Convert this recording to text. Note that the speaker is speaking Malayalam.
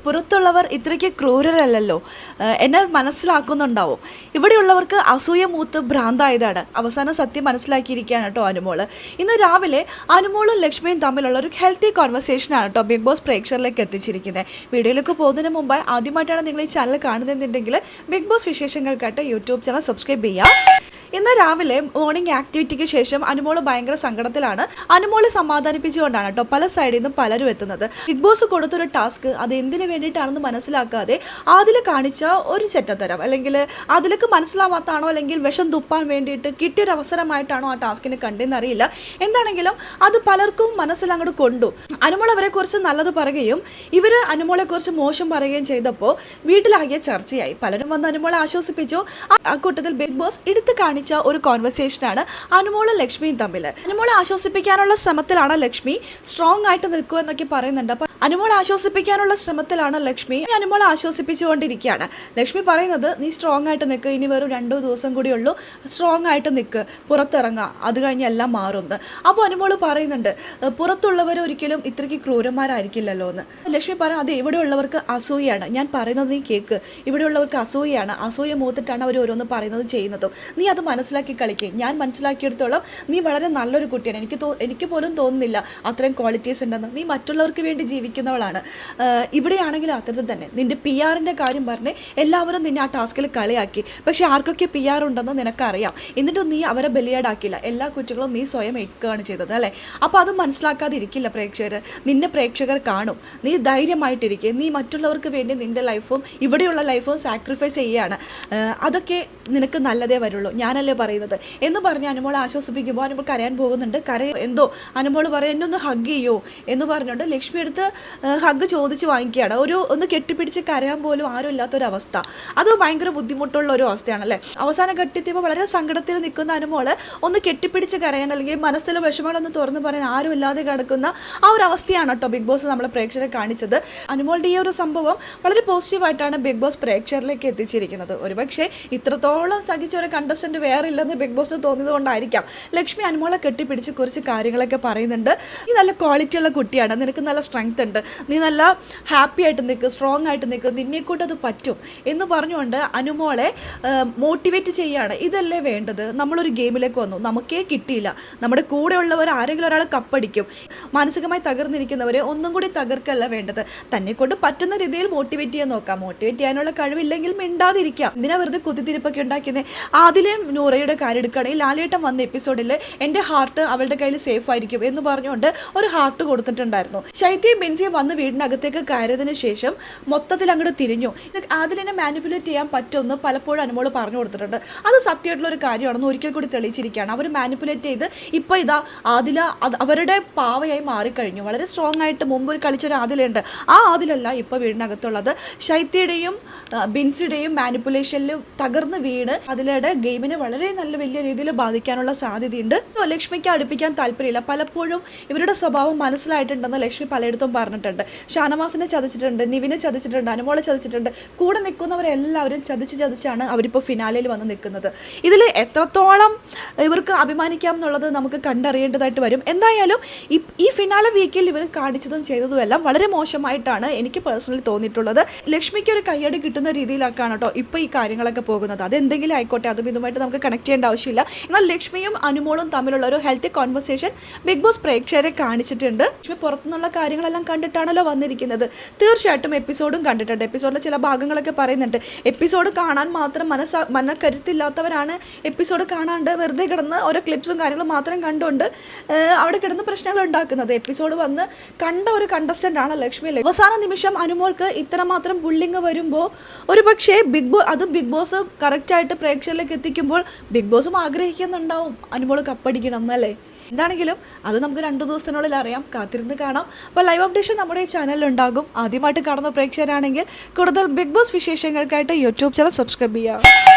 പുറത്തുള്ളവർ ഇത്രയ്ക്ക് ക്രൂരരല്ലല്ലോ എന്നെ മനസ്സിലാക്കുന്നുണ്ടാവും. ഇവിടെയുള്ളവർക്ക് അസൂയ മൂത്ത് ഭ്രാന്തായതാണ്. അവസാനം സത്യം മനസ്സിലാക്കിയിരിക്കുകയാണ് കേട്ടോ അനുമോള്. ഇന്ന് രാവിലെ അനുമോളും ലക്ഷ്മിയും തമ്മിലുള്ള ഒരു ഹെൽത്തി കോൺവെർസേഷനാണ് കേട്ടോ ബിഗ് ബോസ് പ്രേക്ഷകരിലേക്ക് എത്തിച്ചിരിക്കുന്നത്. വീഡിയോയിലേക്ക് പോകുന്നതിന് മുമ്പായി ആദ്യമായിട്ടാണ് നിങ്ങൾ ഈ ചാനൽ കാണുന്നതെന്നുണ്ടെങ്കിൽ ബിഗ് ബോസ് വിശേഷങ്ങൾക്കായിട്ട് യൂട്യൂബ് ചാനൽ സബ്സ്ക്രൈബ് ചെയ്യുക. ഇന്ന് രാവിലെ മോർണിംഗ് ആക്ടിവിറ്റിക്ക് ശേഷം അനുമോള് ഭയങ്കര സങ്കടത്തിലാണ്. അനുമോളെ സമാധാനിപ്പിച്ചുകൊണ്ടാണ് കേട്ടോ പല സൈഡിൽ നിന്നും പലരും എത്തുന്നത്. ബിഗ് ബോസ് കൊടുത്തൊരു ടാസ്ക് അത് എന്തിനു വേണ്ടിയിട്ടാണെന്ന് മനസ്സിലാക്കാതെ അതിൽ കാണിച്ച ഒരു ചെറ്റത്തരം, അല്ലെങ്കിൽ അതിലേക്ക് മനസ്സിലാവാത്താണോ അല്ലെങ്കിൽ വിഷം തുപ്പാൻ വേണ്ടിയിട്ട് കിട്ടിയൊരു അവസരമായിട്ടാണോ ആ ടാസ്കിന് കണ്ടെന്നറിയില്ല. എന്താണെങ്കിലും അത് പലർക്കും മനസ്സിലങ്ങോട്ട് കൊണ്ടു. അനുമോൾ അവരെക്കുറിച്ച് നല്ലത് പറയുകയും ഇവർ അനുമോളെക്കുറിച്ച് മോശം പറയുകയും ചെയ്തപ്പോൾ വീട്ടിലാകിയ ചർച്ചയായി. പലരും വന്ന് അനുമോളെ ആശ്വസിപ്പിച്ചു. ആ കൂട്ടത്തിൽ ബിഗ് ബോസ് എടുത്ത് കാണിച്ച ഒരു കോൺവെർസേഷനാണ് അനുമോളും ലക്ഷ്മിയും തമ്മിൽ. അനുമോളെ ആശ്വസിപ്പിക്കാനുള്ള ശ്രമത്തിലാണ് ലക്ഷ്മി, സ്ട്രോങ് ആയിട്ട് നിൽക്കുക എന്നൊക്കെ പറയുന്നുണ്ട്. അപ്പൊ അനുമോളെ ആശ്വസിപ്പിക്കാനുള്ള ശ്രമത്തിലാണ് ലക്ഷ്മി, അനുമോളെ ആശ്വസിപ്പിച്ചുകൊണ്ടിരിക്കുകയാണ്. ലക്ഷ്മി പറയുന്നത് നീ സ്ട്രോങ് ആയിട്ട് നിൽക്കുക, ഇനി വെറും 2 ദിവസം കൂടി ഉള്ളൂ, സ്ട്രോങ് ആയിട്ട് നിൽക്ക്, പുറത്തിറങ്ങുക, അത് കഴിഞ്ഞ് എല്ലാം മാറുമെന്ന്. അപ്പോൾ അനുമോള് പറയുന്നുണ്ട് പുറത്തുള്ളവർ ഒരിക്കലും ഇത്രയ്ക്ക് ക്രൂരന്മാരായിരിക്കില്ലല്ലോ എന്ന്. ലക്ഷ്മി പറയും അതെ, ഇവിടെയുള്ളവർക്ക് അസൂയാണ്, ഞാൻ പറയുന്നത് നീ കേൾക്ക്, ഇവിടെയുള്ളവർക്ക് അസൂയാണ്, അസൂയ മൂത്തിട്ടാണ് അവർ ഓരോന്ന് പറയുന്നതും ചെയ്യുന്നതും. നീ അത് മനസ്സിലാക്കി കളിക്കുക. ഞാൻ മനസ്സിലാക്കിയെടുത്തോളം നീ വളരെ നല്ലൊരു കുട്ടിയാണ്, എനിക്ക് പോലും തോന്നുന്നില്ല അത്രയും ക്വാളിറ്റീസ് ഉണ്ടെന്ന്. നീ മറ്റുള്ളവർക്ക് വേണ്ടി ജീവിക്കുന്നവളാണ്. ഇവിടെയാണെങ്കിൽ അത്തരത്തിൽ തന്നെ നിന്റെ PR-ൻ്റെ കാര്യം പറഞ്ഞ് എല്ലാവരും നിന്നെ ആ ടാസ്കിൽ കളിയാക്കി. പക്ഷേ ആർക്കൊക്കെ PR ഉണ്ടെന്ന് നിനക്കറിയാം. എന്നിട്ടും നീ അവരെ ബലിയാടാക്കില്ല. എല്ലാ കുറ്റങ്ങളും നീ സ്വയം ഏൽക്കുകയാണ് ചെയ്തത് അല്ലേ? അപ്പോൾ അത് മനസ്സിലാക്കാതെ ഇരിക്കില്ല പ്രേക്ഷകർ. നിന്നെ പ്രേക്ഷകർ കാണും. നീ ധൈര്യമായിട്ടിരിക്കുക. നീ മറ്റുള്ളവർക്ക് വേണ്ടി നിൻ്റെ ലൈഫും ഇവിടെയുള്ള ലൈഫും സാക്രിഫൈസ് ചെയ്യുകയാണ്. അതൊക്കെ നിനക്ക് നല്ലതേ വരുള്ളൂ, ഞാനല്ലേ പറയുന്നത് എന്ന് പറഞ്ഞ് അനുമോളെ ആശ്വസിപ്പിക്കുമ്പോൾ അനുമോൾ കരയാൻ പോകുന്നുണ്ട്. എന്തോ അനുമോൾ പറയും എന്നെ ഒന്ന് ഹഗ് ചെയ്യോ എന്ന് പറഞ്ഞുകൊണ്ട് ലക്ഷ്മി എടുത്ത് ഹഗ് ചോദിച്ച് വാങ്ങിക്കുകയാണ്. ഒന്ന് കെട്ടിപ്പിടിച്ച് കരയാൻ പോലും ആരും ഇല്ലാത്തൊരവസ്ഥ. അത് ഭയങ്കര ബുദ്ധിമുട്ടുള്ള ഒരു അവസ്ഥയാണല്ലേ. അവസാന ഘട്ടത്തിപ്പോൾ വളരെ സങ്കടത്തിൽ നിൽക്കുന്ന അനുമോള് ഒന്ന് കെട്ടിപ്പിടിച്ച് കരയാൻ അല്ലെങ്കിൽ മനസ്സിലെ വിഷമങ്ങളൊന്ന് തുറന്ന് പറയാൻ ആരും ഇല്ലാതെ കിടക്കുന്ന ആ ഒരു അവസ്ഥയാണ് കേട്ടോ ബിഗ് ബോസ് നമ്മളെ പ്രേക്ഷകരെ കാണിച്ചത്. അനുമോളുടെ ഈ ഒരു സംഭവം വളരെ പോസിറ്റീവായിട്ടാണ് ബിഗ് ബോസ് പ്രേക്ഷകരിലേക്ക് എത്തിച്ചിരിക്കുന്നത്. ഒരുപക്ഷെ ഇത്രത്തോളം സഹിച്ച ഒരു കണ്ടസ്റ്റന്റ് വേറെ ഇല്ലെന്ന് ബിഗ് ബോസിന് തോന്നിയത് കൊണ്ടായിരിക്കാം ലക്ഷ്മി അനുമോളെ കെട്ടിപ്പിടിച്ച് കുറച്ച് കാര്യങ്ങളൊക്കെ പറയുന്നുണ്ട്. നീ നല്ല ക്വാളിറ്റിയുള്ള കുട്ടിയാണ്, നിനക്ക് നല്ല സ്ട്രെങ്ത് ഉണ്ട്, നീ നല്ല ഹാപ്പി ആയിട്ട് നിൽക്കുക, സ്ട്രോങ് ആയിട്ട് നിൽക്കുക, നിന്നെക്കൊണ്ട് അത് പറ്റും എന്ന് പറഞ്ഞുകൊണ്ട് അനുമോളെ മോട്ടിവേറ്റ് ചെയ്യുകയാണ്. ഇതല്ലേ വേണ്ടത്. നമ്മളൊരു ഗെയിമിലേക്ക് വന്നു, നമുക്കേ കിട്ടിയില്ല, നമ്മുടെ കൂടെയുള്ളവർ ആരെങ്കിലും ഒരാൾ കപ്പടിക്കും. മാനസികമായി തകർന്നിരിക്കുന്നവരെ ഒന്നും കൂടി തകർക്കല്ല വേണ്ടത്, തന്നെക്കൊണ്ട് പറ്റുന്ന രീതിയിൽ മോട്ടിവേറ്റ് ചെയ്യാൻ നോക്കാം. മോട്ടിവേറ്റ് ചെയ്യാനുള്ള കഴിവില്ലെങ്കിൽ മിണ്ടാതിരിക്കാം. ഇതിനാ വെറുതെ കുത്തിത്തിരിപ്പൊക്കെ ഉണ്ടാക്കിയത്. ആദിലെയും നൂറയുടെ കാര്യം എടുക്കുകയാണെങ്കിൽ ലാലേട്ടൻ വന്ന എപ്പിസോഡിൽ എൻ്റെ ഹാർട്ട് അവളുടെ കയ്യിൽ സേഫ് ആയിരിക്കും എന്ന് പറഞ്ഞുകൊണ്ട് ഒരു ഹാർട്ട് കൊടുത്തിട്ടുണ്ടായിരുന്നു. ശൈത്യയും ബെൻസിയും വന്ന് വീടിനകത്തേക്ക് കയറിയതിന് ശേഷം മൊത്തത്തിൽ അങ്ങോട്ട് തിരിഞ്ഞു. ആദിലിനെ മാനിപ്പുലേറ്റ് ചെയ്യാൻ പറ്റുമെന്ന് പലപ്പോഴും അനുമോള് പറഞ്ഞു കൊടുത്തിട്ടുണ്ട്. അത് സത്യമായിട്ടുള്ള ഒരു കാര്യമാണെന്ന് ഒരിക്കൽ കൂടി തെളിയിച്ചിരിക്കുകയാണ്. അവർ മാനിപ്പുലേറ്റ് ചെയ്ത് ഇപ്പോൾ ഇതാ ആദില അവരുടെ പാവയായി മാറിക്കഴിഞ്ഞു. വളരെ സ്ട്രോങ് ആയിട്ട് മുമ്പ് കളിച്ചൊരു ആദിലുണ്ട്, ആ ആദിലല്ല ഇപ്പോൾ വീടിനകത്തുള്ളത്. ശൈത്യയുടെയും ബിൻസിയുടെയും മാനിപ്പുലേഷനിൽ തകർന്ന് വീണ് അതിലൂടെ ഗെയിമിനെ വളരെ നല്ല വലിയ രീതിയിൽ ബാധിക്കാനുള്ള സാധ്യതയുണ്ട്. ലക്ഷ്മിക്ക് അടുപ്പിക്കാൻ താല്പര്യമില്ല. പലപ്പോഴും ഇവരുടെ സ്വഭാവം മനസ്സിലായിട്ടുണ്ടെന്ന് ലക്ഷ്മി പലയിടത്തും പറഞ്ഞിട്ടുണ്ട്. ഷാനവാസിനെ ചതിച്ചിട്ടുണ്ട്, നിവിനെ ചതിച്ചിട്ടുണ്ട്, അനുമോളെ ചതിച്ചിട്ടുണ്ട്. കൂടെ നിൽക്കുന്നവരെല്ലാവരും ചതിച്ചാണ് അവരിപ്പോൾ ഫിനാലയിൽ വന്ന് നിൽക്കുന്നത്. ഇതിൽ എത്രത്തോളം ഇവർക്ക് അഭിമാനിക്കാം എന്നുള്ളത് നമുക്ക് കണ്ടറിയേണ്ടതായിട്ട് വരും. എന്തായാലും ഈ ഫിനാലെ വീക്കിൽ ഇവർ കാണിച്ചതും ചെയ്തതും എല്ലാം വളരെ മോശമായിട്ടാണ് എനിക്ക് പേഴ്സണലി തോന്നിയിട്ടുള്ളത്. ലക്ഷ്മിക്ക് ഒരു കയ്യടി കിട്ടുന്ന രീതിയിലാക്കാണ് കേട്ടോ ഇപ്പോൾ ഈ കാര്യങ്ങളൊക്കെ പോകുന്നത്. അതെന്തെങ്കിലും ആയിക്കോട്ടെ, അതും ഇതുമായിട്ട് നമുക്ക് കണക്ട് ചെയ്യേണ്ട ആവശ്യമില്ല. എന്നാൽ ലക്ഷ്മിയും അനുമോളും തമ്മിലുള്ള ഒരു ഹെൽത്തി കോൺവെർസേഷൻ ബിഗ് ബോസ് പ്രേക്ഷകരെ കാണിച്ചിട്ടുണ്ട്. ലക്ഷ്മി പുറത്തുനിന്നുള്ള കാര്യങ്ങളെല്ലാം കണ്ടിട്ടാണല്ലോ വന്നിരിക്കുന്നത്. തീർച്ചയായിട്ടും എപ്പിസോഡും കണ്ടിട്ടുണ്ട്. എപ്പിസോഡിലെ ചില ഭാഗങ്ങളൊക്കെ പറയുന്നുണ്ട് എപ്പിസോഡ് കാണാൻ മാത്രം മനക്കരുത്തില്ലാത്തവരാണ് എപ്പിസോഡ് കാണാണ്ട് വെറുതെ കിടന്ന് ഓരോ ക്ലിപ്സും കാര്യങ്ങളും മാത്രം കണ്ടുകൊണ്ട് അവിടെ കിടന്ന് പ്രശ്നങ്ങൾ ഉണ്ടാക്കുന്നത്. എപ്പിസോഡ് വന്ന് കണ്ട ഒരു കണ്ടസ്റ്റൻ്റ് ആണ് ലക്ഷ്മി. അവസാന നിമിഷം അനുമോൾക്ക് ഇത്രമാത്രം ബുള്ളിങ് വരുമ്പോൾ ഒരു പക്ഷേ ബിഗ് ബോസ് കറക്റ്റായിട്ട് പ്രേക്ഷകരിലേക്ക് എത്തിക്കുമ്പോൾ ബിഗ് ബോസും ആഗ്രഹിക്കുന്നുണ്ടാവും അനുമോൾ കപ്പടിക്കണം എന്നല്ലേ. എന്താണെങ്കിലും അത് നമുക്ക് 2 ദിവസത്തിനുള്ളിൽ അറിയാം, കാത്തിരുന്ന് കാണാം. അപ്പോൾ ലൈവ് അപ്ഡേഷൻ നമ്മുടെ ഈ ചാനലിലുണ്ടാകും. ആദ്യമായിട്ട് കാണുന്ന പ്രേക്ഷകരാണെങ്കിൽ കൂടുതൽ ബിഗ് ബോസ് വിശേഷങ്ങൾക്കായിട്ട് യൂട്യൂബ് ചാനൽ സബ്സ്ക്രൈബ് ചെയ്യുക.